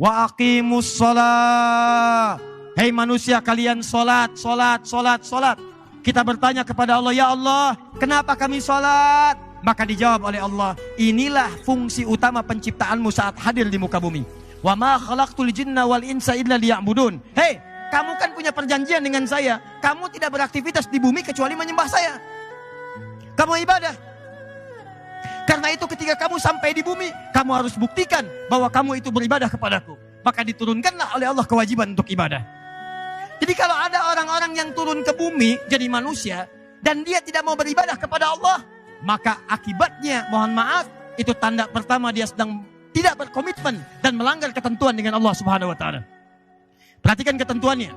Wa aqimus shalah. Hei manusia, kalian salat, salat, salat, salat. Kita bertanya kepada Allah, ya Allah, kenapa kami salat? Maka dijawab oleh Allah, inilah fungsi utama penciptaanmu saat hadir di muka bumi. Wa ma khalaqtul jinna wal insa illa liya'budun. Hei, kamu kan punya perjanjian dengan saya. Kamu tidak beraktivitas di bumi kecuali menyembah saya. Kamu ibadah. Karena itu ketika kamu sampai di bumi, kamu harus buktikan bahwa kamu itu beribadah kepadaku. Maka diturunkanlah oleh Allah kewajiban untuk ibadah. Jadi kalau ada orang-orang yang turun ke bumi jadi manusia dan dia tidak mau beribadah kepada Allah, maka akibatnya, mohon maaf, itu tanda pertama dia sedang tidak berkomitmen dan melanggar ketentuan dengan Allah Subhanahu wa taala. Perhatikan ketentuannya.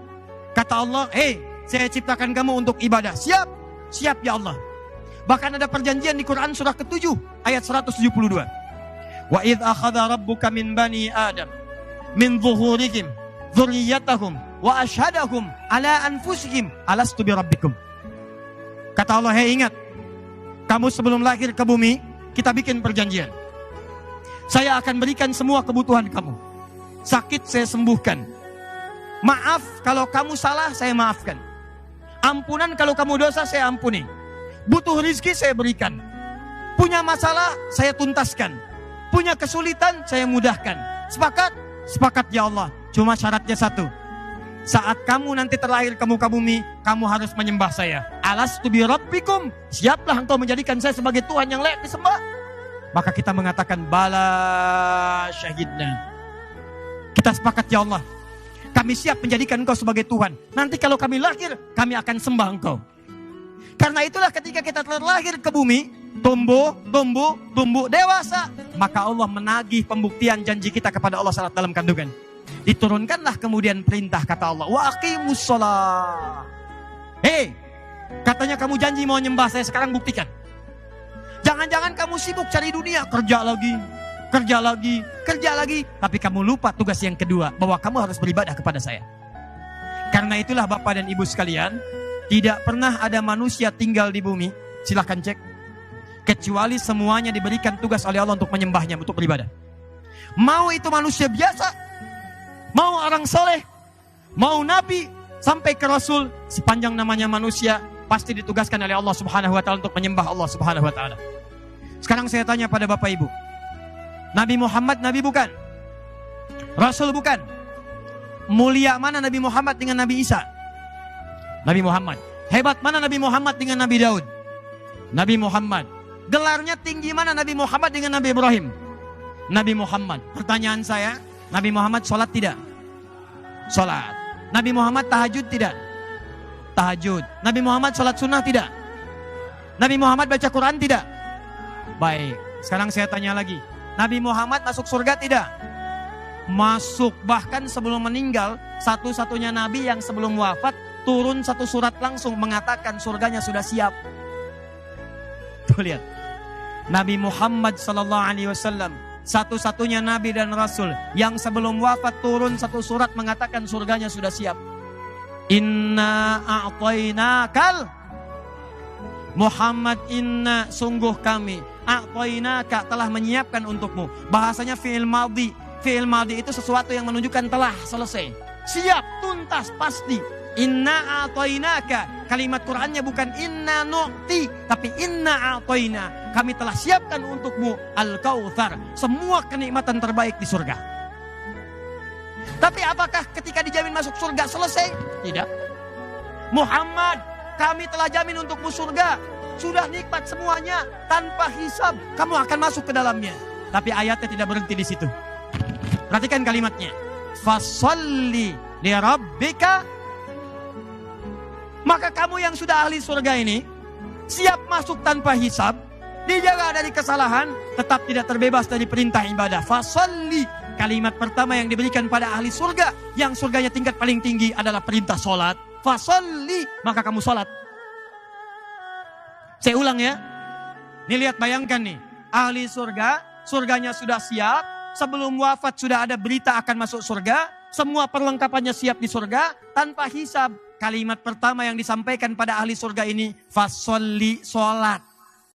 Kata Allah, "Hei, saya ciptakan kamu untuk ibadah." Siap? Siap ya Allah. Bahkan ada perjanjian di Quran surah ke-7 ayat 172. Wa idz akhadha rabbuka min bani Adam min zuhurihim dzurriyyatahum wa asyhadahum ala anfusihim alastu birabbikum. Kata Allah, "Hei, ingat, kamu sebelum lahir ke bumi, kita bikin perjanjian. Saya akan berikan semua kebutuhan kamu. Sakit saya sembuhkan. Maaf kalau kamu salah, saya maafkan. Ampunan kalau kamu dosa, saya ampuni. Butuh rizki, saya berikan. Punya masalah, saya tuntaskan. Punya kesulitan, saya mudahkan. Sepakat? Sepakat ya Allah. Cuma syaratnya satu. Saat kamu nanti terlahir ke muka bumi, kamu harus menyembah saya. Alastu bi rabbikum. Siaplah engkau menjadikan saya sebagai Tuhan yang layak disembah. Maka kita mengatakan, bala syahidna. Kita sepakat ya Allah. Kami siap menjadikan engkau sebagai Tuhan. Nanti kalau kami lahir, kami akan sembah engkau. Karena itulah ketika kita terlahir ke bumi, tumbuh, dewasa. Maka Allah menagih pembuktian janji kita kepada Allah saat dalam kandungan. Diturunkanlah kemudian perintah kata Allah, wa aqimus shalah. Hei, katanya kamu janji mau nyembah saya, sekarang buktikan. Jangan-jangan kamu sibuk cari dunia, kerja lagi, tapi kamu lupa tugas yang kedua, bahwa kamu harus beribadah kepada saya. Karena itulah Bapak dan Ibu sekalian, tidak pernah ada manusia tinggal di bumi, silahkan cek, kecuali semuanya diberikan tugas oleh Allah untuk menyembahnya, untuk beribadah. Mau itu manusia biasa, mau orang soleh, mau nabi, sampai ke rasul, sepanjang namanya manusia, pasti ditugaskan oleh Allah Subhanahu wa taala untuk menyembah Allah Subhanahu wa taala. Sekarang saya tanya pada Bapak Ibu, Nabi Muhammad nabi bukan? Rasul bukan? Mulia mana Nabi Muhammad dengan Nabi Isa? Nabi Muhammad. Hebat mana Nabi Muhammad dengan Nabi Daud? Nabi Muhammad. Gelarnya tinggi mana Nabi Muhammad dengan Nabi Ibrahim? Nabi Muhammad. Pertanyaan saya, Nabi Muhammad sholat tidak? Sholat. Nabi Muhammad tahajud tidak? Tahajud. Nabi Muhammad sholat sunnah tidak? Nabi Muhammad baca Quran tidak? Baik, sekarang saya tanya lagi. Nabi Muhammad masuk surga tidak? Masuk. Bahkan sebelum meninggal, satu-satunya Nabi yang sebelum wafat turun satu surat langsung mengatakan surganya sudah siap. Tuh lihat. Nabi Muhammad SAW satu-satunya Nabi dan Rasul yang sebelum wafat turun satu surat mengatakan surganya sudah siap. Inna a'tainakal Muhammad, inna sungguh kami, a'tainaka telah menyiapkan untukmu. Bahasanya fi'il madhi. Fi'il madhi itu sesuatu yang menunjukkan telah selesai, siap, tuntas, pasti. Inna a'tainaka, kalimat Qur'annya bukan inna nu'ti, tapi inna a'taina, kami telah siapkan untukmu al-kautsar, semua kenikmatan terbaik di surga. Tapi apakah ketika dijamin masuk surga selesai? Tidak. Muhammad, kami telah jamin untukmu surga, sudah nikmat semuanya tanpa hisab, kamu akan masuk ke dalamnya. Tapi ayatnya tidak berhenti di situ. Perhatikan kalimatnya. Fasholli li rabbika. Maka kamu yang sudah ahli surga ini, siap masuk tanpa hisab, dijaga dari kesalahan, tetap tidak terbebas dari perintah ibadah. Fasholli, kalimat pertama yang diberikan pada ahli surga, yang surganya tingkat paling tinggi adalah perintah sholat. Fasholli, maka kamu sholat. Saya ulang ya. Nih lihat, bayangkan nih, ahli surga, surganya sudah siap, sebelum wafat sudah ada berita akan masuk surga, semua perlengkapannya siap di surga, tanpa hisab. Kalimat pertama yang disampaikan pada ahli surga ini, fasholli, sholat.